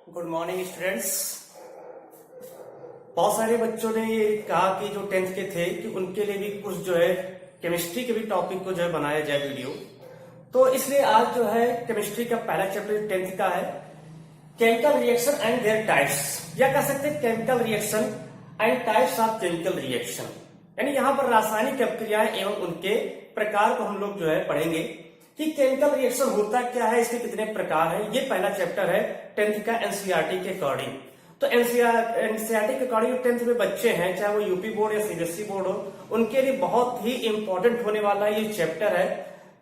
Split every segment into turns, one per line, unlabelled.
Good morning students. बहुत सारे बच्चों ने ये कहा कि जो 10th के थे कि उनके लिए भी कुछ जो है केमिस्ट्री के भी टॉपिक को जो है बनाया जाए वीडियो। तो इसलिए आज जो है केमिस्ट्री का पहला चैप्टर 10th का है, chemical reaction and there types, या कह सकते हैं chemical reaction and types of chemical reaction. यानी यहाँ पर रासायनिक अभिक्रियाएं एवं उनके प्रकार को हम लोग जो है पढ़ेंगे कि केमिकल रिएक्शन होता क्या है, इसके कितने प्रकार हैं। ये पहला चैप्टर है 10th का एनसीईआरटी के अकॉर्डिंग। तो एनसीईआरटी के अकॉर्डिंग 10th में बच्चे हैं, चाहे वो यूपी बोर्ड या सीबीएसई बोर्ड हो, उनके लिए बहुत ही इंपॉर्टेंट होने वाला ये चैप्टर है।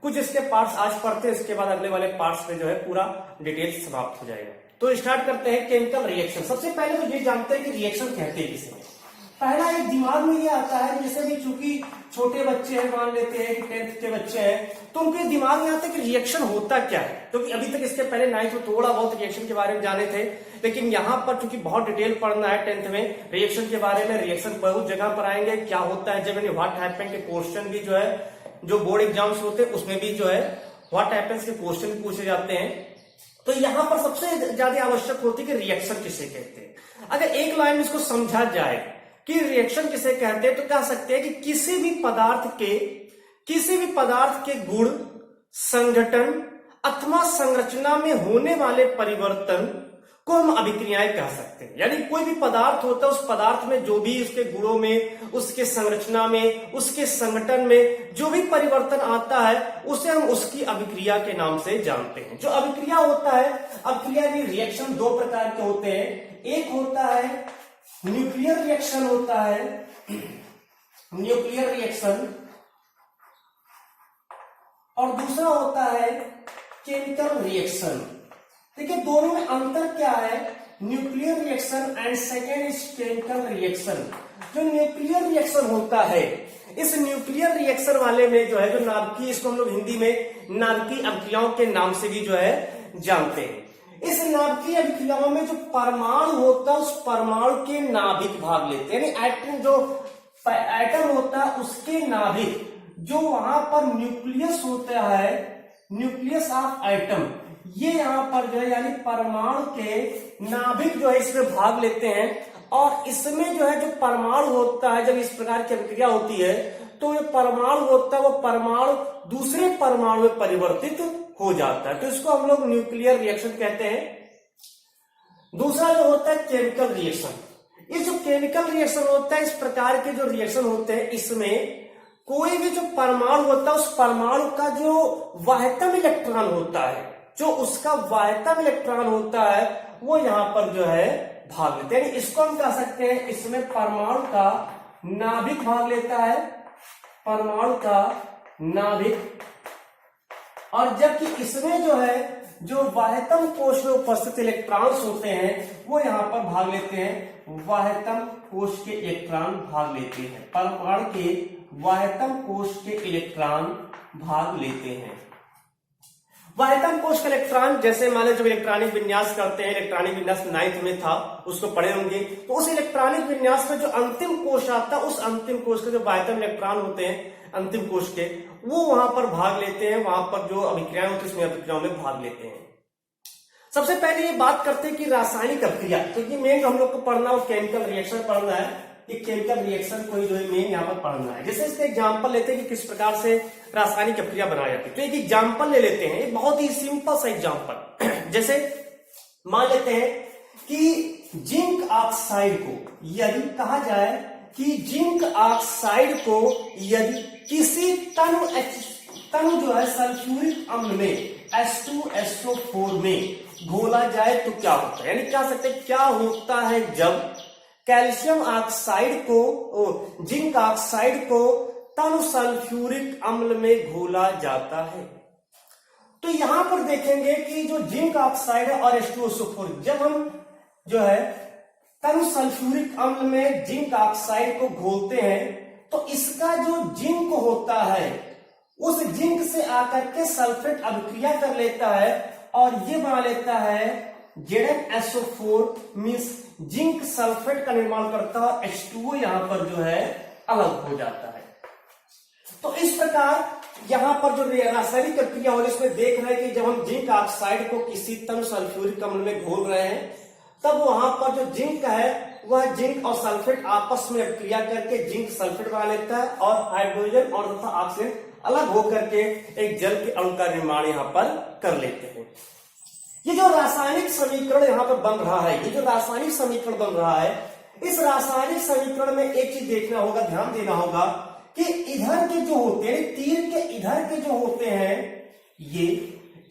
कुछ इसके पार्ट्स आज पढ़ते हैं, इसके बाद अगले वाले पार्ट्स में जो है पूरा डिटेल समाप्त हो जाएगा। तो स्टार्ट करते हैं केमिकल रिएक्शन। सबसे पहले तो ये जानते हैं कि रिएक्शन कहते हैं किसे। पहला एक दिमाग में ये आता है, जैसे भी चूंकि छोटे बच्चे हैं, मान लेते हैं कि 10th के बच्चे हैं, तो उनके दिमाग में आता है कि रिएक्शन होता क्या है। क्योंकि अभी तक इसके पहले 9th में थोड़ा बहुत रिएक्शन के बारे में जाने थे, लेकिन यहाँ पर चूंकि बहुत डिटेल पढ़ना है 10th में रिएक्शन के बारे में। रिएक्शन बहुत जगह पर आएंगे, क्या होता है जब व्हाट हैपन के क्वेश्चन भी जो है, जो बोर्ड एग्जाम्स होते हैं उसमें भी जो है व्हाट हैपेंस के क्वेश्चन पूछे जाते हैं। तो यहाँ पर सबसे ज्यादा आवश्यक होती है कि रिएक्शन किसे कहते हैं। अगर एक लाइन में इसको समझा जाए कि रिएक्शन किसे कहते हैं, तो कह सकते हैं कि किसी भी पदार्थ के गुण, संगठन अथवा संरचना में होने वाले परिवर्तन को हम अभिक्रियाएं कह सकते हैं। यानी कोई भी पदार्थ होता है, उस पदार्थ में जो भी उसके गुणों में, उसके संरचना में, उसके संगठन में जो भी परिवर्तन आता है, उसे हम उसकी अभिक्रिया के नाम से जानते हैं। जो अभिक्रिया होता है, अभिक्रिया की रिएक्शन दो प्रकार के होते हैं। एक होता है न्यूक्लियर रिएक्शन होता है, न्यूक्लियर रिएक्शन, और दूसरा होता है केमिकल रिएक्शन। देखिए दोनों में अंतर क्या है, nuclear reaction and second is chemical reaction. जो न्यूक्लियर रिएक्शन होता है, इस न्यूक्लियर रिएक्शन वाले में जो है जो नाभिकीय, इसको हम लोग हिंदी में नाभिकीय अभिक्रियाओं के नाम से भी जो है जानते हैं। इस नाभिकीय अभिक्रियाओं में जो परमाणु होता है, उस परमाणु के नाभिक भाग लेते हैं। यानी एटम, जो एटम होता है उसके नाभिक, जो वहां पर न्यूक्लियस होता है, न्यूक्लियस ऑफ एटम, ये यहां पर जो है यानी परमाणु के नाभिक जो है इसमें भाग लेते हैं। और इसमें जो है जो परमाणु होता है, जब इस प्रकार की अभिक्रिया होती है तो जो परमाणु होता है वो परमाणु दूसरे परमाणु में परिवर्तित हो जाता है। तो इसको हम लोग न्यूक्लियर रिएक्शन कहते हैं। दूसरा जो होता है केमिकल रिएक्शन। ये जो केमिकल रिएक्शन होता है, इस प्रकार के जो रिएक्शन होते हैं, इसमें कोई भी जो परमाणु होता है, उस परमाणु का जो वाहतम इलेक्ट्रॉन होता है, जो उसका वाहतम इलेक्ट्रॉन होता है, वो यहां पर जो है भाग लेते हैं। इसको हम कह सकते हैं, इसमें परमाणु का नाभिक भाग लेता है, परमाणु का नाभिक। और जबकि इसमें जो है जो वाहतम कोश में उपस्थित इलेक्ट्रॉन्स होते हैं, वो यहां पर भाग लेते हैं, वाहतम कोश के इलेक्ट्रॉन भाग लेते हैं। परमाणु के वाहतम कोश के इलेक्ट्रॉन भाग लेते हैं। वाहतम कोश का इलेक्ट्रॉन, जैसे मान लो जब इलेक्ट्रॉनिक विन्यास करते हैं, इलेक्ट्रॉनिक विन्यास 9th में था, उसको पढ़े होंगे। तो उस इलेक्ट्रॉनिक विन्यास में जो अंतिम कोश आता है, उस अंतिम कोश के जो वाहतम इलेक्ट्रॉन होते हैं अंतिम कोश के, वो वहां पर भाग लेते हैं, वहां पर जो अभिक्रियाएं होती है उसमें अभिक्रियाओं में भाग लेते हैं। सबसे पहले ये बात करते हैं कि रासायनिक अभिक्रिया, क्योंकि मेन हम लोग को पढ़ना वो केमिकल रिएक्शन पढ़ना है। ये केमिकल रिएक्शन को जो है मेन यहाँ पर पढ़ना है। जैसे इसका एग्जांपल लेते हैं कि किस प्रकार से रासायनिक अभिक्रिया बनाई जाती है। तो एक एग्जांपल ले लेते हैं, एक बहुत ही सिंपल सा एग्जांपल। जैसे मान लेते हैं कि जिंक ऑक्साइड को यदि कहा जाए कि जिंक ऑक्साइड को यदि किसी तनु जो है सल्फ्यूरिक अम्ल में H2SO4 में घोला जाए तो क्या होता है। यानी कह सकते हैं क्या होता है जब कैल्शियम ऑक्साइड को, जिंक ऑक्साइड को तनु सल्फ्यूरिक अम्ल में घोला जाता है। तो यहां पर देखेंगे कि जो जिंक ऑक्साइड है और H2SO4, जब हम जो है तनु सल्फ्यूरिक अम्ल में जिंक ऑक्साइड को घोलते हैं, तो इसका जो जिंक होता है, उस जिंक से आकर के सल्फेट अभिक्रिया कर लेता है और ये बना लेता है ZnSO4, मींस जिंक सल्फेट का निर्माण करता है। H2O यहां पर जो है अलग हो जाता है। तो इस प्रकार यहां पर जो रासायनिक प्रक्रिया हो रही है, इसमें देख रहे हैं कि जब हम जिंक ऑक्साइड को किसी तनु सल्फ्यूरिक अम्ल में घोल रहे हैं तब वहां पर जो जिंक है वह जिंक और सल्फेट आपस में क्रिया करके जिंक सल्फेट बना लेता है और हाइड्रोजन और तथा ऑक्सीजन अलग होकर के एक जल के अणु का निर्माण यहाँ पर कर लेते हैं। ये जो रासायनिक समीकरण यहाँ पर बन रहा है, ये जो रासायनिक समीकरण बन रहा है, इस रासायनिक समीकरण में एक चीज देखना होगा, ध्यान देना होगा कि इधर के जो होते हैं, तीर के इधर के जो होते हैं, ये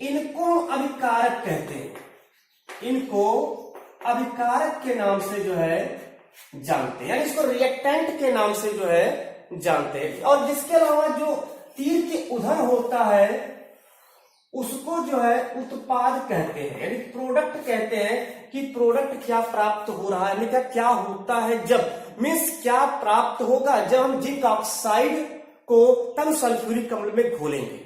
इनको अभिकारक कहते हैं, इनको अभिकारक के नाम से जो है जानते हैं, यानी इसको रिएक्टेंट के नाम से जो है जानते हैं। और जिसके अलावा जो तीर के उधर होता है उसको जो है उत्पाद कहते हैं, यानी प्रोडक्ट कहते हैं कि प्रोडक्ट क्या प्राप्त हो रहा है, यानी क्या होता है जब, मीन्स क्या प्राप्त होगा जब हम जिंक ऑक्साइड को तब सल्फ्यूरिक अम्ल में घोलेंगे।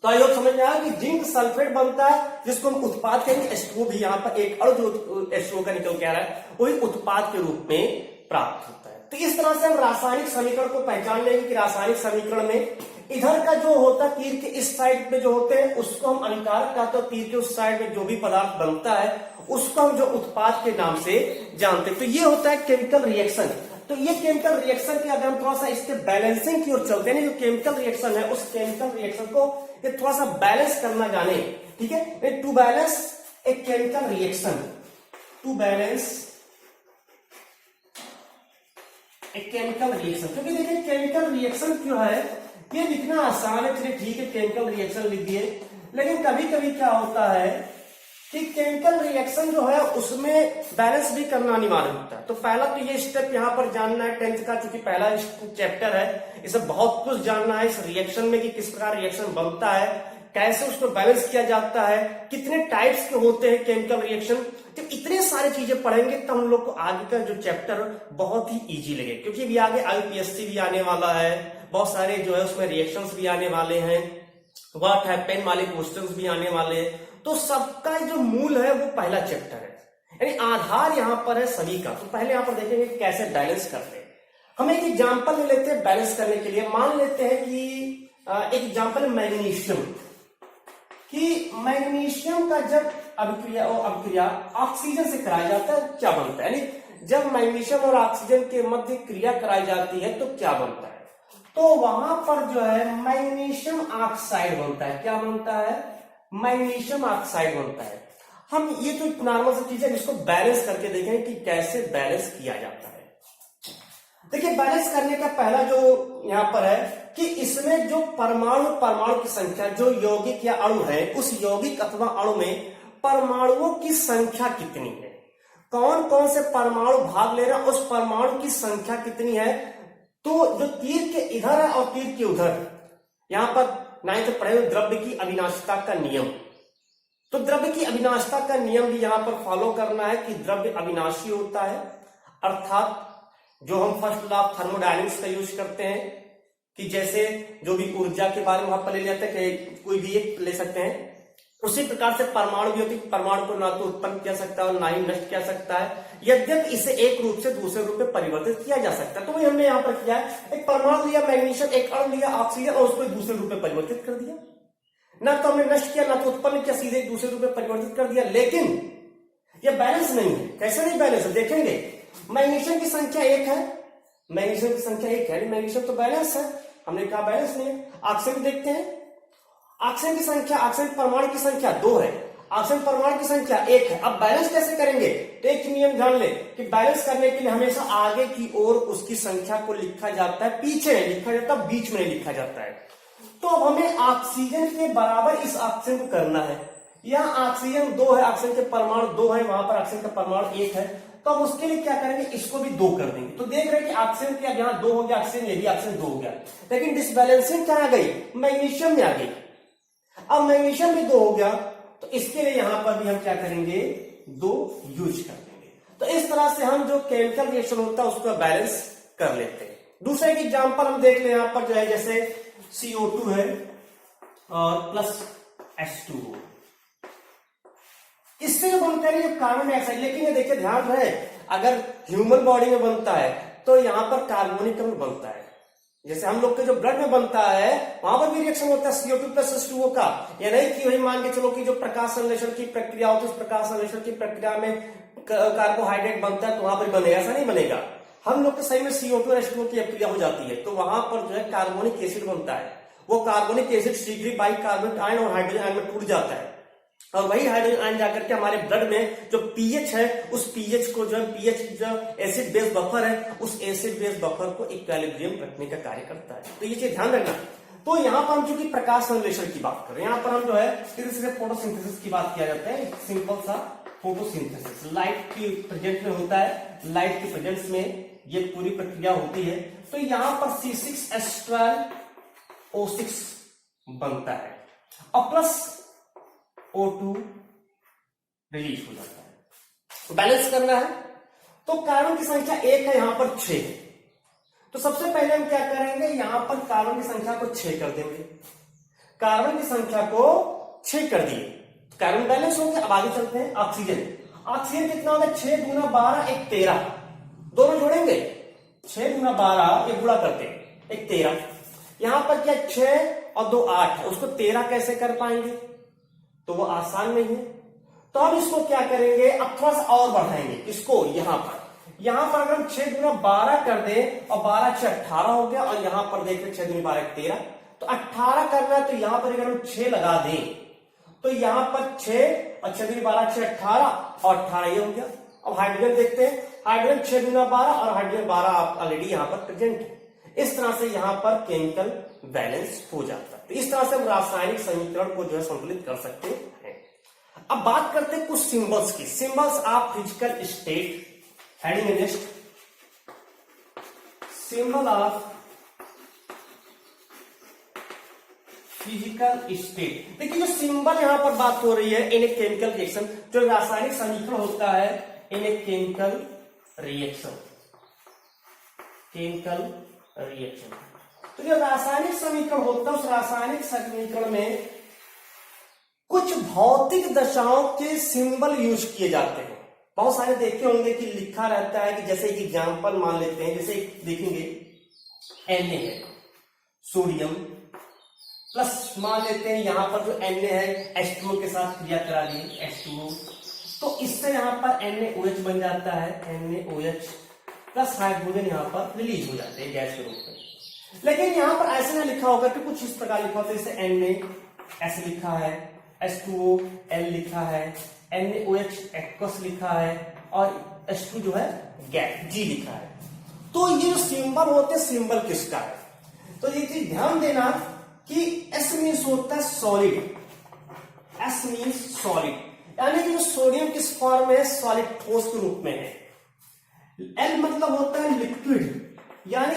तो आयोग समझ में आया कि जिंक सल्फेट बनता है जिसको हम उत्पाद कहेंगे। H2O भी यहाँ पर एक अणु जो H2O का निकल के आ रहा है वही उत्पाद के रूप में प्राप्त होता है। तो इस तरह से हम रासायनिक समीकरण को पहचान लेंगे कि रासायनिक समीकरण में इधर का जो होता है तीर के इस साइड पे जो होते हैं उसको हम अभिकारक कहते हैं, तीर के उस साइड में जो भी पदार्थ बनता है उसको हम जो उत्पाद के नाम से जानते हैं। तो ये होता है केमिकल रिएक्शन। तो ये केमिकल रिएक्शन के अगर हम थोड़ा सा इसके बैलेंसिंग की ओर चलते हैं, जो केमिकल रिएक्शन है उस केमिकल रिएक्शन को ये थोड़ा सा बैलेंस करना जाने, ठीक है। To balance a chemical reaction, to balance a chemical reaction, क्योंकि देखिए केमिकल रिएक्शन जो है ये लिखना आसान है, चलिए ठीक है केमिकल रिएक्शन लिख दिए, लेकिन कभी कभी क्या होता है कि केमिकल रिएक्शन जो है उसमें बैलेंस भी करना अनिवार्य होता है। तो पहला तो ये स्टेप यहाँ पर जानना है 10th का, चूंकि पहला चैप्टर है, इसे बहुत कुछ जानना है इस रिएक्शन में कि किस प्रकार रिएक्शन बनता है, कैसे उसको बैलेंस किया जाता है, कितने टाइप्स के होते हैं केमिकल रिएक्शन। जब इतने सारी चीजें पढ़ेंगे तब हम लोग को आगे का जो चैप्टर बहुत ही इजी लगे, क्योंकि अभी आगे IUPAC भी आने वाला है, बहुत सारे जो है उसमें रिएक्शंस भी आने वाले हैं, व्हाट हैपेन वाले क्वेश्चंस भी आने वाले हैं। तो सबका जो मूल है वो पहला चैप्टर है, यानी आधार यहाँ पर है सभी का। तो पहले यहाँ पर देखेंगे कि कैसे बैलेंस करते हैं। हम एक एग्जाम्पल ले लेते हैं बैलेंस करने के लिए। मान लेते हैं कि एक एग्जाम्पल मैग्नीशियम, कि मैग्नीशियम का जब अभिक्रिया ऑक्सीजन से कराया जाता है क्या बनता है, यानी जब मैग्नीशियम और ऑक्सीजन के मध्य क्रिया कराई जाती है तो क्या बनता है। तो वहां पर जो है मैग्नीशियम ऑक्साइड बनता है। क्या बनता है? मैग्नीशियम ऑक्साइड बनता है। हम ये तो नॉर्मल सी चीज है, इसको बैलेंस करके देखें कि कैसे बैलेंस किया जाता है। देखिए बैलेंस करने का पहला जो यहां पर है कि इसमें जो परमाणु की संख्या, जो यौगिक या अणु है, उस यौगिक अथवा अणु में परमाणुओं की संख्या कितनी है, कौन कौन से परमाणु भाग ले रहे हैं, उस परमाणु की संख्या कितनी है। तो जो तीर के इधर है और तीर के उधर, यहां पर 9th पढ़े हुए द्रव्य की अविनाशिता का नियम। तो द्रव्य की अविनाशिता का नियम भी यहां पर फॉलो करना है कि द्रव्य अविनाशी होता है, अर्थात जो हम फर्स्ट लॉ ऑफ थर्मोडायनेमिक्स का यूज करते हैं कि जैसे जो भी ऊर्जा के बारे में वहां पर ले लेते हैं कि कोई भी एक ले सकते हैं, उसी प्रकार से परमाणु भी होती है। परमाणु को ना तो उत्पन्न किया सकता है और ना ही नष्ट किया सकता है, यद्यपि इसे एक रूप से दूसरे रूप में परिवर्तित किया जा सकता है। तो वही हमने यहाँ पर किया है, एक परमाणु लिया मैग्नीशियम, एक अणु लिया ऑक्सीजन और उसको दूसरे रूप में परिवर्तित कर दिया। ना तो हमने नष्ट किया ना तो उत्पन्न किया, सीधे एक दूसरे रूप में परिवर्तित कर दिया। लेकिन यह बैलेंस नहीं है। कैसे नहीं बैलेंस है देखेंगे। मैग्नीशियम की संख्या 1 है, मैग्नीशियम की संख्या 1 है, मैग्नीशियम तो बैलेंस है, हमने कहा बैलेंस नहीं है। ऑक्सीजन देखते हैं, ऑक्सीजन की संख्या, ऑक्सीजन परमाणु की संख्या 2 है, ऑक्सीजन परमाणु की संख्या 1 है। अब बैलेंस कैसे करेंगे? तो एक नियम जान ले कि बैलेंस करने के लिए हमेशा आगे की ओर उसकी संख्या को लिखा जाता है, पीछे नहीं लिखा जाता, बीच में नहीं लिखा जाता है। तो अब हमें ऑक्सीजन के बराबर इस ऑक्सीजन को करना है। यहाँ ऑक्सीजन 2 है, ऑक्सीजन के परमाणु 2 है, वहां पर ऑक्सीजन का परमाणु 1 है। तो अब उसके लिए क्या करेंगे, इसको भी 2 कर देंगे। तो देख रहे हैं कि ऑक्सीजन क्या यहाँ 2 हो गया, ऑक्सीजन ये भी ऑक्सीजन 2 हो गया, लेकिन डिसबैलेंसिंग क्या आ गई, मैग्नीशियम में आ गई। अब मैग्नीशियम भी 2 हो गया, तो इसके लिए यहां पर भी हम क्या करेंगे, 2 यूज कर देंगे। तो इस तरह से हम जो केमिकल रिएक्शन होता है उसको बैलेंस कर लेते हैं। दूसरा एक एग्जांपल हम देख ले, यहां पर जो है जैसे CO2 है और प्लस H2O, इससे जो बनता है कार्बन डाइऑक्साइड। लेकिन ये देखिए ध्यान रहे, अगर ह्यूमन बॉडी में बनता है तो यहां पर कार्बोनिक अम्ल बनता है, जैसे हम लोग के जो ब्लड में बनता है वहां पर भी रिएक्शन होता है CO2 प्लस H2O का। या नहीं कि वही मान के चलो कि जो प्रकाश संश्लेषण की प्रक्रिया होती है उस प्रकाश संश्लेषण की प्रक्रिया में कार्बोहाइड्रेट बनता है तो वहां पर बनेगा, ऐसा नहीं बनेगा। हम लोग के शरीर में CO2 और H2O की क्रिया हो जाती है तो वहां पर जो है कार्बोनिक एसिड बनता है। वो कार्बोनिक एसिड शीघ्र बाइकार्बोनेट आयन और हाइड्रोजन आयन में टूट जाता है और वही हाइड्रोजन आयन जाकर के हमारे ब्लड में जो पीएच है उस पीएच को जो है पीएच जो एसिड बेस बफर है उस एसिड बेस बफर को इक्विलिब्रियम रखने का कार्य करता है। तो ये चीज ध्यान रखना। तो यहाँ पर हम चूंकि प्रकाश संश्लेषण की बात कर रहे हैं, यहाँ पर हम जो है धीरे फोटोसिंथेसिस की बात किया जाता है। सिंपल सा फोटोसिंथेसिस लाइट की प्रेजेंट में होता है, लाइट की प्रेजेंस में ये पूरी प्रक्रिया होती है। तो यहाँ पर C6H12O6 बनता है और प्लस O2 रिलीज हो जाता है। तो बैलेंस करना है तो कार्बन की संख्या 1 है, यहां पर 6 है। तो सबसे पहले हम क्या करेंगे, यहां पर कार्बन की संख्या को 6 कर देंगे। कार्बन की संख्या को 6 कर दिए, कार्बन बैलेंस हो गया। अब आगे चलते हैं ऑक्सीजन। ऑक्सीजन कितना होगा, 6 दूना 12 1 13, दोनों जोड़ेंगे 6 दूना 12 ये गुणा करते हैं 1 13। यहां पर क्या 6 और 2 8, उसको 13 कैसे कर पाएंगे, तो वो आसान नहीं है। तो हम इसको क्या करेंगे, अब थोड़ा सा और बढ़ाएंगे इसको। यहां पर अगर हम 6 गुना 12 कर दें और 12 6 18 हो गया और यहां पर देख रहे 6 दूनी 12 13, तो 18 करना है। तो यहां पर अगर हम 6 लगा दें तो यहां पर 6 और 6 दूनी 12 6 18 और 18 ये हो गया। अब हाइड्रोजन देखते हैं, हाइड्रोजन 6 गुना 12 और हाइड्रोजन 12 ऑलरेडी यहां पर प्रेजेंट है। इस तरह से यहां पर केमिकल बैलेंस हो जाता है। तो इस तरह से हम रासायनिक समीकरण को जो है संतुलित कर सकते हैं। अब बात करते हैं कुछ सिंबल्स की। Symbols of physical state, heading next, symbol of physical state. देखिए जो सिंबल यहां पर बात हो रही है इन ए केमिकल रिएक्शन, जो रासायनिक समीकरण होता है in a chemical reaction, chemical reaction. तो जो रासायनिक समीकरण होता है उस रासायनिक समीकरण में कुछ भौतिक दशाओं के सिंबल यूज किए जाते हैं। बहुत सारे देखे होंगे कि लिखा रहता है कि जैसे एक एग्जाम्पल मान लेते हैं, जैसे देखेंगे Na है सोडियम प्लस मान लेते हैं यहां पर जो Na है H2O के साथ क्रिया करा दी H2O, तो इससे यहां पर NaOH बन जाता है, NaOH प्लस हाइड्रोजन यहां पर रिलीज हो जाते हैं गैस के रूप में। लेकिन यहां पर ऐसे ना लिखा होगा कि कुछ इस प्रकार लिखा होता है, जैसे Na ऐसे लिखा है, H2O L लिखा है, NaOH एक्वस लिखा है और H2 जो है गैस G लिखा है। तो ये जो सिंबल होते हैं सिंबल किसका है, तो ये चीज ध्यान देना कि S मीन्स होता है सॉलिड, S मीन्स सॉलिड, यानी कि जो सोडियम किस फॉर्म में है, सॉलिड ठोस के रूप में है। L मतलब होता है लिक्विड, यानी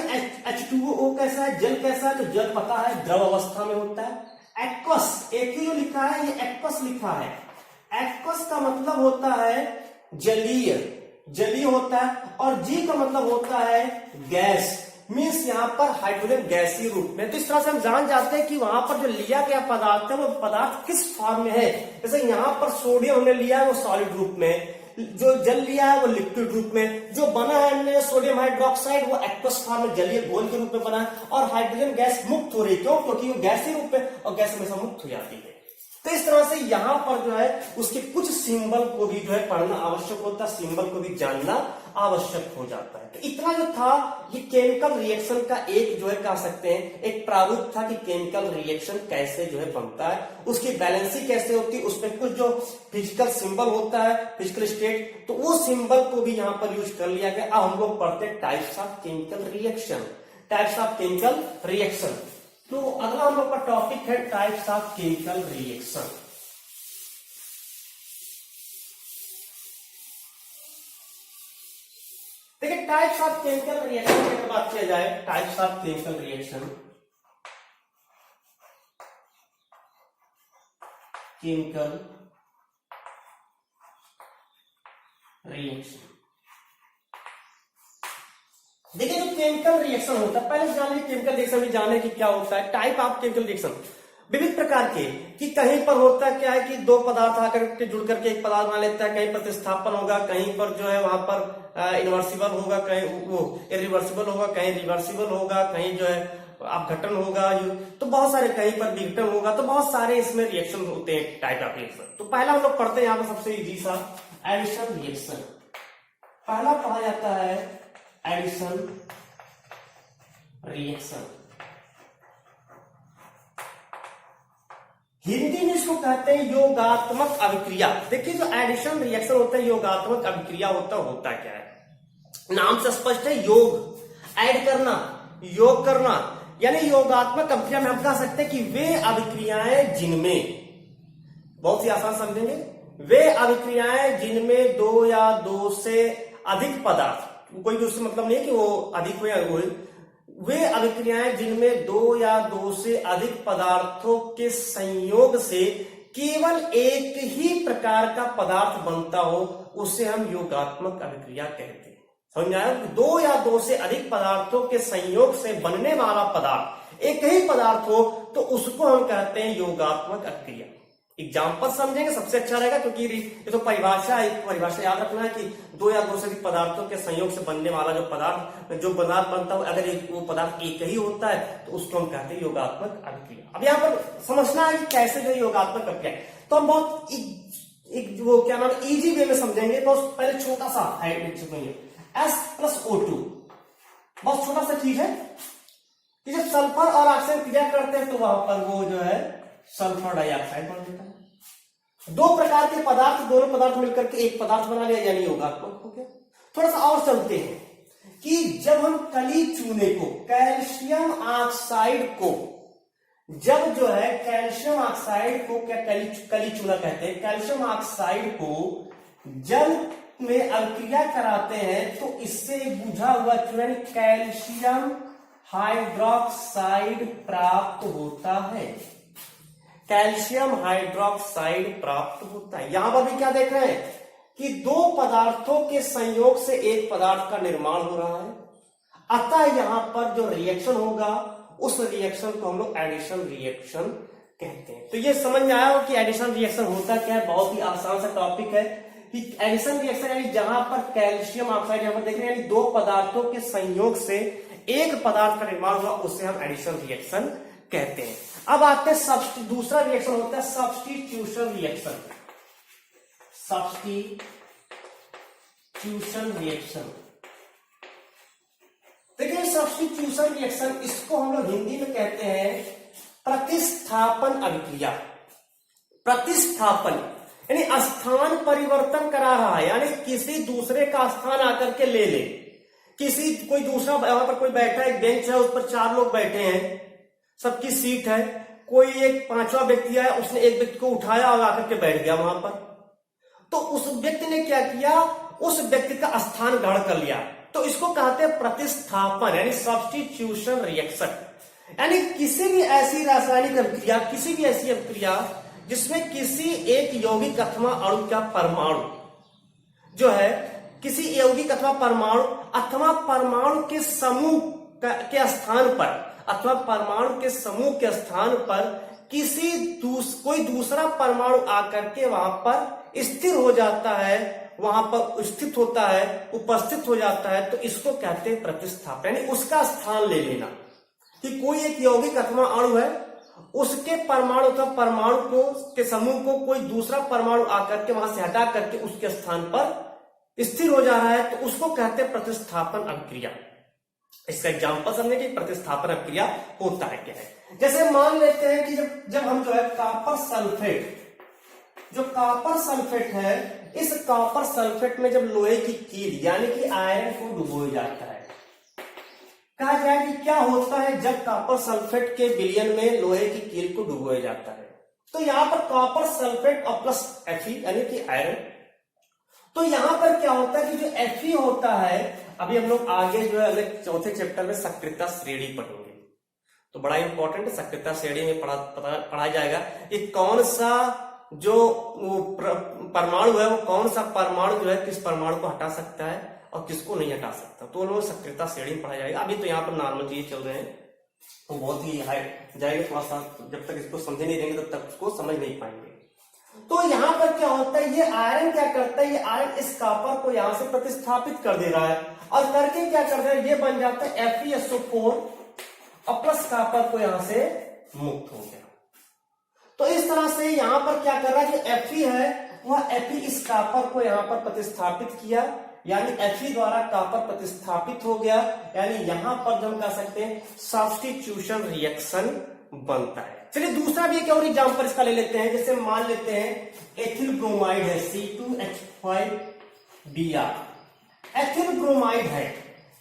H2O कैसा है, जल कैसा है, तो जल पता है द्रव अवस्था में होता है। एक्वस, एक ही जो लिखा है ये एक्वस लिखा है, एक्वस का मतलब होता है जलीय, जलीय होता है। और जी का मतलब होता है गैस, मीन्स यहाँ पर हाइड्रोजन गैसीय रूप में। तो इस तरह से हम जान जाते हैं कि वहां पर जो लिया गया पदार्थ है वो पदार्थ किस फॉर्म में है। जैसे यहाँ पर सोडियम हमने लिया है वो सॉलिड रूप में, जो जल लिया है वो लिक्विड रूप में, जो बना है हमने सोडियम हाइड्रोक्साइड वो एक्वस फॉर्म में जलीय घोल के रूप में बना है। और हाइड्रोजन गैस मुक्त हो रही है, क्यों, क्योंकि वो गैसीय रूप में और गैस हमेशा मुक्त हो जाती है। तो इस तरह से यहां पर जो है उसके कुछ सिंबल को भी जो है पढ़ना आवश्यक होता है, सिंबल को भी जानना आवश्यक हो जाता है। तो इतना जो था ये केमिकल रिएक्शन का एक जो है कह सकते हैं एक प्रारूप था कि केमिकल रिएक्शन कैसे जो है बनता है, उसकी बैलेंसिंग कैसे होती है, उसमें कुछ जो फिजिकल सिंबल होता है फिजिकल स्टेट, तो वो सिंबल को भी यहां पर यूज कर लिया गया। अब हम लोग पढ़ते हैं types of chemical reaction, types of chemical reaction. तो अगला हम लोग का टॉपिक है टाइप्स ऑफ केमिकल रिएक्शन। देखिए टाइप्स ऑफ केमिकल रिएक्शन की बात किया जाए, types of chemical reaction, chemical reaction. देखिए जो केमिकल रिएक्शन होता है, पहले जानिए केमिकल रिएक्शन भी जाने की क्या होता है। टाइप ऑफ केमिकल रिएक्शन विविध प्रकार के, कि कहीं पर होता क्या है कि दो पदार्थ आकर के जुड़ करके एक पदार्थ बना लेता है, कहीं प्रतिस्थापन होगा, कहीं पर जो है वहां पर इनवर्सिबल होगा, कहीं वो इरिवर्सिबल होगा, कहीं रिवर्सिबल होगा, कहीं जो है अपघटन होगा, तो बहुत सारे, कहीं पर विघटन होगा, तो बहुत सारे इसमें रिएक्शन होते हैं, टाइप ऑफ रिएक्शन। तो पहला हम लोग पढ़ते हैं यहाँ पर सबसे इजी सा एडिशन रिएक्शन। पहला पढ़ा जाता है एडिशन रिएक्शन। हिंदी में इसको कहते हैं योगात्मक अभिक्रिया। देखिए जो एडिशन रिएक्शन होता है, योगात्मक अभिक्रिया होता क्या है, नाम से स्पष्ट है, योग, ऐड करना, योग करना, यानी योगात्मक अभिक्रिया में हम कह सकते हैं कि वे अभिक्रियाएं जिनमें, बहुत ही आसान समझेंगे, वे अभिक्रियाएं जिनमें दो या दो से अधिक पदार्थ, कोई भी उससे मतलब नहीं कि वो अधिक हो या वो, वे अभिक्रियाएं जिनमें दो या दो से अधिक पदार्थों के संयोग से केवल एक ही प्रकार का पदार्थ बनता हो, उसे हम योगात्मक अभिक्रिया कहते हैं। समझ आया? दो या दो से अधिक पदार्थों के संयोग से बनने वाला पदार्थ एक ही पदार्थ हो तो उसको हम कहते हैं योगात्मक अभिक्रिया। एग्जाम्पल समझेंगे सबसे अच्छा रहेगा, क्योंकि ये तो परिभाषा, एक परिभाषा याद रखना है कि दो या दो से अधिक पदार्थों के संयोग से बनने वाला जो पदार्थ बनता हो, अगर वो पदार्थ एक ही होता है तो उसको हम कहते हैं योगात्मक अभिक्रिया। अब यहाँ पर समझना है कि कैसे जो योगात्मक अभिक्रिया, तो हम बहुत एक वो क्या नाम इजी वे में समझेंगे। तो पहले छोटा सा S+O2, बहुत छोटा सा चीज है कि जब सल्फर और ऑक्सीजन क्रिया करते हैं तो वहां पर वो जो है सल्फर डाइऑक्साइड बन जाता है। दो प्रकार के पदार्थ, दोनों पदार्थ मिलकर के एक पदार्थ बना लिया, यानी योगात्मक हो गया। थोड़ा सा और चलते हैं कि जब हम कली चूने को, कैल्शियम ऑक्साइड को, जब जो है कैल्शियम ऑक्साइड को, क्या कली चूना कहते हैं, कैल्शियम ऑक्साइड को जल में अभिक्रिया कराते हैं तो इससे बुझा हुआ चूना कैल्शियम हाइड्रोक्साइड प्राप्त होता है। कैल्शियम हाइड्रोक्साइड प्राप्त होता है। यहां पर भी क्या देख रहे हैं कि दो पदार्थों के संयोग से एक पदार्थ का निर्माण हो रहा है, अतः यहां पर जो रिएक्शन होगा उस रिएक्शन को हम लोग एडिशन रिएक्शन कहते हैं। तो ये समझ में आया हो कि एडिशन रिएक्शन होता क्या है, बहुत ही आसान सा टॉपिक है कि एडिशन रिएक्शन यानी जहां पर कैल्शियम ऑक्साइड, यहां पर देख रहे हैं यानी दो पदार्थों के संयोग से एक पदार्थ का निर्माण हुआ, उसे हम एडिशन रिएक्शन कहते हैं। अब आते हैं दूसरा रिएक्शन होता है सब्स्टिट्यूशन रिएक्शन। सब्स्टिट्यूशन रिएक्शन, देखिए सब्स्टिट्यूशन रिएक्शन, इसको हम लोग हिंदी में कहते हैं प्रतिस्थापन अभिक्रिया। प्रतिस्थापन यानी स्थान परिवर्तन करा रहा है, यानी किसी दूसरे का स्थान आकर के ले ले। कोई दूसरा, वहां पर कोई बैठा है, एक बेंच है, उस पर 4 लोग बैठे हैं, सबकी सीट है, कोई एक 5वां व्यक्ति आया, उसने एक व्यक्ति को उठाया और आकर के बैठ गया वहां पर, तो उस व्यक्ति ने क्या किया, उस व्यक्ति का स्थान ग्रहण कर लिया, तो इसको कहते हैं प्रतिस्थापन यानी सब्स्टिट्यूशन रिएक्शन। यानी किसी भी ऐसी रासायनिक अभिक्रिया, किसी भी ऐसी अभिक्रिया जिसमें किसी एक यौगिक अथवा अणु का परमाणु जो है, किसी यौगिक अथवा परमाणु के समूह के स्थान पर, अथवा परमाणु के समूह के स्थान पर कोई दूसरा परमाणु आकर के वहां पर स्थिर हो जाता है, वहां पर स्थित होता है, उपस्थित हो जाता है, तो इसको कहते हैं प्रतिस्थापन, यानी उसका स्थान ले लेना। कि कोई एक यौगिक अथवा अणु है, उसके परमाणु अथवा परमाणु को के समूह को कोई दूसरा परमाणु आकर के वहां से हटा करके उसके स्थान पर स्थिर हो जा रहा है, तो उसको कहते हैं प्रतिस्थापन अभिक्रिया। इसका एग्जांपल समझे कि प्रतिस्थापन अभिक्रिया होता है क्या है। जैसे मान लेते हैं कि जब हम जो है कॉपर सल्फेट है, इस कॉपर सल्फेट में जब लोहे की कील यानी कि आयरन को डुबोया जाता है, कहा जाए कि क्या होता है जब कॉपर सल्फेट के विलयन में लोहे की कील को डुबोया जाता है, तो यहां पर कॉपर सल्फेट और प्लस Fe यानी कि आयरन, तो यहां पर क्या होता है कि जो Fe होता है, अभी हम लोग आगे जो है अगले चौथे चैप्टर में सक्रियता श्रेणी पढ़ेंगे, तो बड़ा इंपॉर्टेंट है, सक्रियता श्रेणी में पढ़ा जाएगा कि कौन सा जो परमाणु है, वो कौन सा परमाणु जो है किस परमाणु को हटा सकता है और किसको नहीं हटा सकता, तो लोग सक्रियता श्रेणी में पढ़ा जाएगा। अभी तो यहाँ पर नॉर्मल चीज चल रहे हैं, तो बहुत ही हाई जाएगा, थोड़ा सा जब तक इसको समझे नहीं देंगे तब तक उसको समझ नहीं पाएंगे। तो यहां पर क्या होता है, ये आयरन क्या करता है, ये आयरन इस कॉपर को यहां से प्रतिस्थापित कर दे रहा है और करके क्या कर रहा है, ये बन जाता है FeSO4 और प्लस कॉपर को यहां से मुक्त हो गया। तो इस तरह से यहां पर क्या कर रहा है, जो Fe है वह Fe इस कॉपर को यहां पर प्रतिस्थापित किया, यानी Fe द्वारा कॉपर प्रतिस्थापित हो गया, यानी यहां पर हम कह सकते हैं सब्स्टिट्यूशन रिएक्शन बनता है। चलिए दूसरा भी एक और एग्जांपल इसका ले लेते हैं। जैसे मान लेते हैं एथिल ब्रोमाइड है C2H5Br, एथिल ब्रोमाइड है।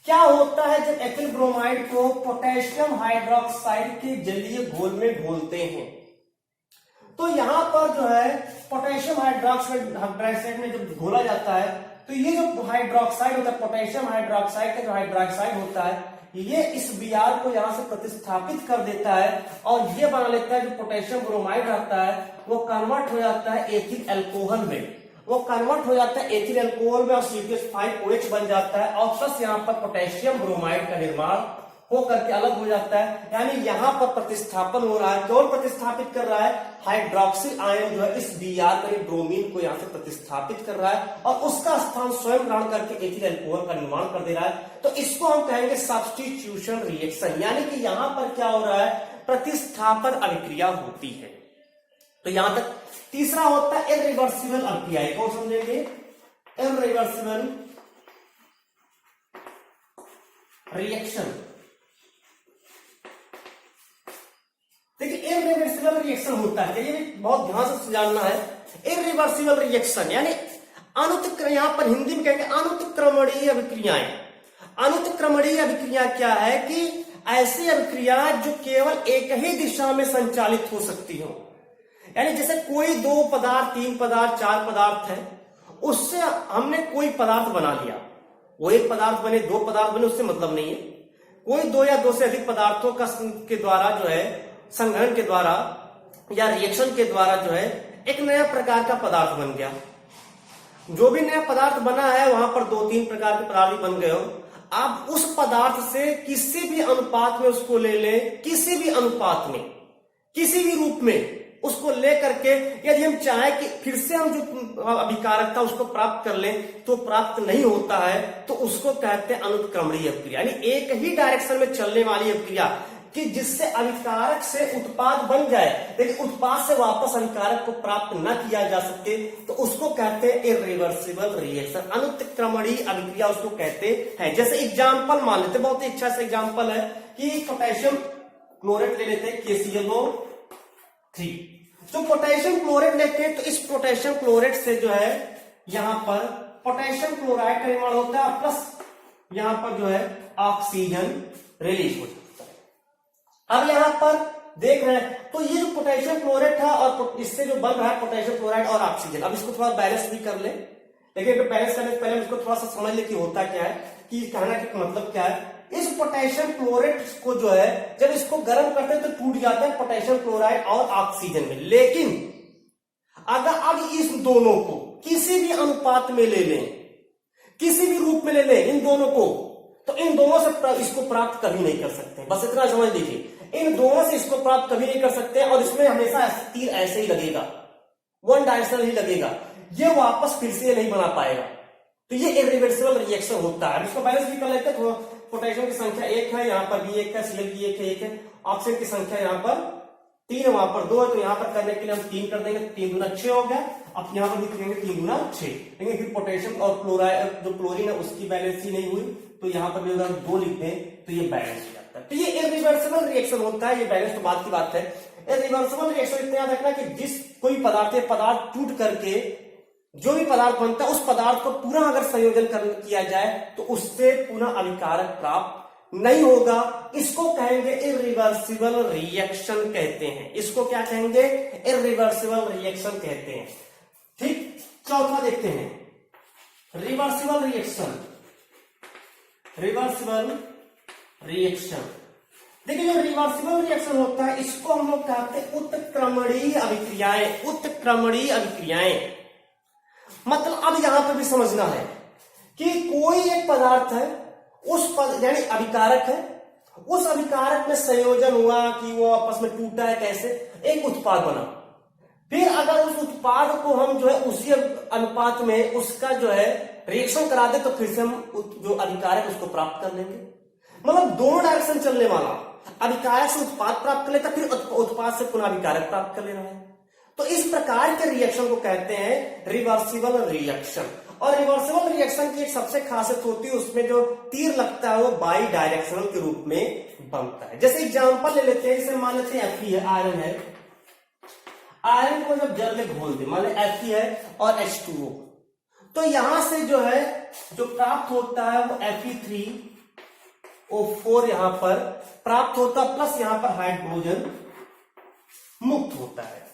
क्या होता है जब एथिल ब्रोमाइड को पोटेशियम हाइड्रोक्साइड के जलीय घोल में घोलते हैं, तो यहां पर जो है पोटेशियम हाइड्रोक्साइड में जब घोला जाता है तो ये जो हाइड्रोक्साइड होता है, पोटेशियम हाइड्रोक्साइड का जो हाइड्रोक्साइड होता है, ये इस Br को यहां से प्रतिस्थापित कर देता है और ये बना लेता है, जो पोटेशियम ब्रोमाइड रहता है वो कन्वर्ट हो जाता है एथिल अल्कोहल में, वो कन्वर्ट हो जाता है एथिल अल्कोहल में और C2H5OH बन जाता है और प्लस यहाँ पर पोटेशियम ब्रोमाइड का निर्माण हो करके अलग हो जाता है। यानी यहां पर प्रतिस्थापन हो रहा है, कौन प्रतिस्थापित कर रहा है, हाइड्रोक्सिल आयन जो है इस Br पर ब्रोमीन को यहां से प्रतिस्थापित कर रहा है और उसका स्थान स्वयं ग्रहण करके एथिल अल्कोहल का निर्माण कर दे रहा है। तो इसको हम कहेंगे सब्स्टिट्यूशन रिएक्शन, यानी कि यहां पर क्या हो रहा है, प्रतिस्थापन अभिक्रिया होती है। तो यहां तक तीसरा होता है इरिवर्सिबल अभिक्रिया, कौन समझेंगे, इरिवर्सिबल रिएक्शन। देखिए इरिवर्सिबल रिएक्शन होता है, ये बहुत ध्यान से जानना है। इरिवर्सिबल रिएक्शन यानी अनुत्क्रमण, यहां पर हिंदी में कहेंगे अनुत्क्रमणीय अभिक्रियाएं। अनुत्क्रमणीय अभिक्रिया क्या है कि ऐसी अभिक्रिया जो केवल एक ही दिशा में संचालित हो सकती हो, यानी जैसे कोई 2 पदार्थ 3 पदार्थ 4 पदार्थ है, उससे हमने कोई पदार्थ बना लिया, वो एक पदार्थ बने 2 पदार्थ बने उससे मतलब नहीं है, कोई 2 या 2 से अधिक पदार्थों का के द्वारा जो है संघनन के द्वारा या रिएक्शन के द्वारा जो है एक नया प्रकार का पदार्थ बन गया। जो भी नया पदार्थ बना है वहां पर 2-3 प्रकार के पदार्थ बन गए हो, आप उस पदार्थ से किसी भी अनुपात में उसको ले ले, किसी भी अनुपात में किसी भी रूप में उसको ले करके यदि हम चाहें कि फिर से हम जो अभिकारक था उसको प्राप्त कर लें तो प्राप्त नहीं होता है, तो उसको कहते हैं अनुत्क्रमणीय अभिक्रिया, यानी एक ही डायरेक्शन में चलने वाली अभिक्रिया कि जिससे अभिकारक से उत्पाद बन जाए लेकिन उत्पाद से वापस अभिकारक को प्राप्त न किया जा सके, तो उसको कहते हैं इरिवर्सिबल रिएक्शन, अनुत्क्रमणीय अभिक्रिया उसको कहते हैं। जैसे एग्जांपल मान लेते, बहुत ही अच्छा सा एग्जांपल है कि पोटेशियम क्लोरेट ले लेते हैं KClO3। जो पोटेशियम क्लोरेट लेते हैं तो इस पोटेशियम क्लोरेट से जो है यहां पर पोटेशियम क्लोराइड का निर्माण होता है, प्लस यहां पर जो है ऑक्सीजन रिलीज होता है। अब यहां पर देख रहे हैं तो ये जो पोटेशियम क्लोराइड था और इससे जो बन रहा है पोटेशियम क्लोराइड और ऑक्सीजन, अब इसको थोड़ा बैलेंस भी कर ले, लेकिन बैलेंस करने से पहले इसको थोड़ा सा समझ ले कि होता क्या है, कि कहना कि मतलब क्या है। इस पोटेशियम क्लोराइड को जो है जब इसको गर्म करते हैं तो टूट जाता है पोटेशियम क्लोराइड और ऑक्सीजन में, लेकिन अगर अब इस दोनों को किसी भी अनुपात में ले लें, किसी भी रूप में ले लें इन दोनों को, तो इन दोनों से इसको प्राप्त कभी नहीं कर सकते। बस इतना समझ लीजिए, इन दोनों से इसको प्राप्त कभी नहीं कर सकते और इसमें हमेशा तीर ऐसे ही लगेगा, वन डायरेक्शनल ही लगेगा, ये वापस फिर से नहीं बना पाएगा। तो ये इरिवर्सिबल रिएक्शन होता है। इसको बैलेंस भी कर लेते हैं। पोटेशियम की संख्या 1 है, यहाँ पर भी 1 है, Cl की 1 है, ऑक्सीजन की संख्या यहाँ पर 3 है, वहां पर 2 है, तो यहाँ पर करने के लिए हम 3 कर देंगे, 3 गुना 6 हो गया। अब यहाँ पर भी करेंगे 3 गुना 6, लेकिन फिर पोटेशियम और क्लोराइड जो क्लोरीन है उसकी बैलेंस ही नहीं हुई, तो यहाँ पर भी अगर 2 लिख दें तो ये बैलेंस हो जाता है। तो ये इरिवर्सिबल रिएक्शन होता है, ये बैलेंस तो बात की बात है। इरिवर्सिबल रिएक्शन इतना याद रखना कि जिस कोई पदार्थ टूट करके जो भी पदार्थ बनता है उस पदार्थ को पुनः अगर संयोजन किया जाए तो उससे पुनः अभिकारक प्राप्त नहीं होगा। इसको कहेंगे इरिवर्सिबल रिएक्शन कहते हैं। इसको क्या कहेंगे? इरिवर्सिबल रिएक्शन कहते हैं। ठीक, चौथा देखते हैं, रिवर्सिबल रिएक्शन। रिवर्सिबल रिएक्शन देखिए, जो रिवर्सिबल रिएक्शन होता है इसको हम लोग कहते हैं उत्क्रमणीय अभिक्रियाएं। उत्क्रमणीय अभिक्रियाएं मतलब अब यहां पर भी समझना है कि कोई एक पदार्थ है, यानी अभिकारक है, उस अभिकारक में संयोजन हुआ कि वो आपस में टूटा है, कैसे एक उत्पाद बना। फिर अगर उस उत्पाद को हम जो है उसी अनुपात में उसका जो है रिएक्शन करा दे तो फिर से हम जो अधिकारक है उसको प्राप्त कर लेंगे। मतलब दोनों डायरेक्शन चलने वाला, अभिकारक से उत्पाद प्राप्त कर लेता, फिर उत्पाद से पुनः अभिकारक प्राप्त कर लेना है। तो इस प्रकार के रिएक्शन को कहते हैं रिवर्सिबल रिएक्शन। और रिवर्सिबल रिएक्शन की एक सबसे खासियत होती है, उसमें जो तीर लगता है वो बाई डायरेक्शनल के रूप में बनता है। जैसे एग्जांपल ले लेते हैं, जैसे मान लेते हैं Fe है, आयरन है, आयरन को जब जल में घोल दे, मान लो Fe है और H2O, तो यहां से जो है जो प्राप्त होता है वो Fe3O4 यहां पर प्राप्त होता है, प्लस यहां पर हाइड्रोजन मुक्त होता है।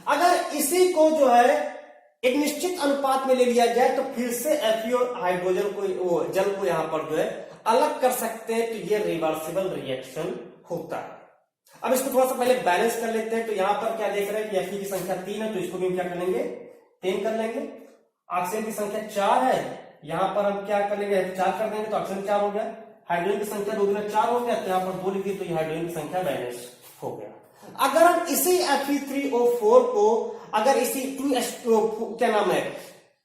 अगर इसी को जो है एक निश्चित अनुपात में ले लिया जाए तो फिर से Fe और हाइड्रोजन को, वो जल को यहां पर जो है अलग कर सकते हैं, तो ये रिवर्सिबल रिएक्शन होता है। अब इसको थोड़ा सा पहले बैलेंस कर लेते हैं। तो यहां पर क्या देख रहे हैं कि Fe की संख्या 3 है, तो इसको भी हम क्या कर लेंगे, 3 कर लेंगे। ऑक्सीजन की संख्या 4 है, यहां पर हम क्या कर लेंगे, 4 कर देंगे तो ऑक्सीजन 4 हो गया। हाइड्रोजन की संख्या 2 गुना 4 हो गया, तो यहां पर 2 लिख दिए, तो ये हाइड्रोजन की संख्या बैलेंस हो गया। अगर हम इसी Fe3O4 को अगर इसी 2H2O क्या नाम है,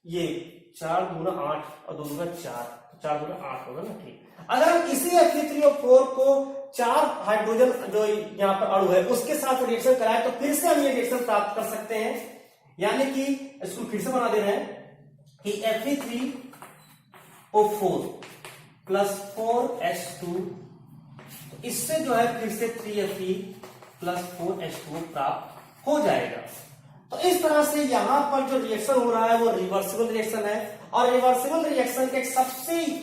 ये 4 गुना 8 और 2 गुना 4, 4 गुना 8 होगा ना, ठीक। अगर हम इसी Fe3O4 को 4 हाइड्रोजन जो यहाँ पर अणु है उसके साथ रिएक्शन कराए तो फिर से हम ये रिएक्शन प्राप्त कर सकते हैं। यानी कि इसको फिर से बना दे रहे हैं कि Fe3O4 प्लस 4H2, इससे जो है फिर से 3Fe प्लस 4H2 प्राप्त हो जाएगा। तो इस तरह से यहां पर जो रिएक्शन हो रहा है वो रिवर्सिबल रिएक्शन है। और रिवर्सिबल रिएक्शन का एक सबसे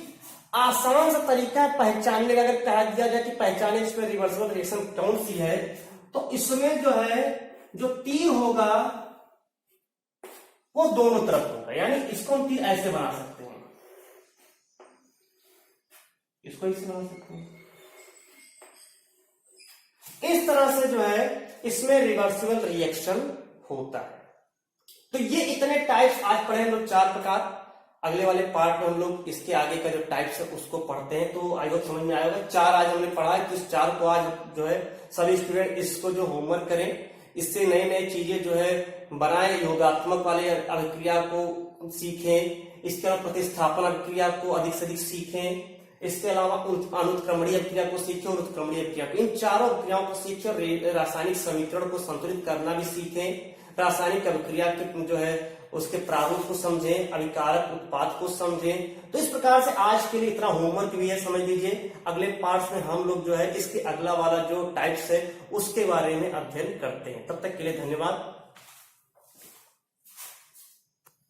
आसान सा तरीका है पहचानने का, अगर कहा दिया जाए कि पहचाने इसमें रिवर्सिबल रिएक्शन कौन सी है, तो इसमें जो है जो तीर होगा वो दोनों तरफ होगा। यानी इसको हम तीर ऐसे बना सकते हैं, इसको ऐसे बना सकते हैं। इस तरह से जो है इसमें रिवर्सिबल रिएक्शन होता है। तो ये इतने टाइप्स आज पढ़े हम लोग, 4 प्रकार। अगले वाले पार्ट में हम लोग इसके आगे का जो टाइप्स है उसको पढ़ते हैं। तो आई होप समझ में आएगा। 4 आज हमने पढ़ा है, तो इस 4 को आज जो है सभी स्टूडेंट इसको जो होमवर्क करें, इससे नई नई चीजें जो है बनाए, योगात्मक वाले अभिक्रिया को सीखें, इसके अलावा प्रतिस्थापन अभिक्रिया को अधिक से अधिक सीखें, इसके अलावा अनुत्क्रमणीय अभिक्रिया को सीखें और उत्क्रमणीय अभिक्रिया को, इन चारों अभिक्रियाओं को सीखें और रासायनिक समीकरण को संतुलित करना भी सीखें। रासायनिक अभिक्रिया के जो है उसके प्रारूप को समझें, अभिकारक उत्पाद को समझें। तो इस प्रकार से आज के लिए इतना होमवर्क भी है, समझ लीजिए। अगले पार्ट्स में हम लोग जो है इसके अगला वाला जो टाइप्स है उसके बारे में अध्ययन करते हैं। तब तक के लिए धन्यवाद।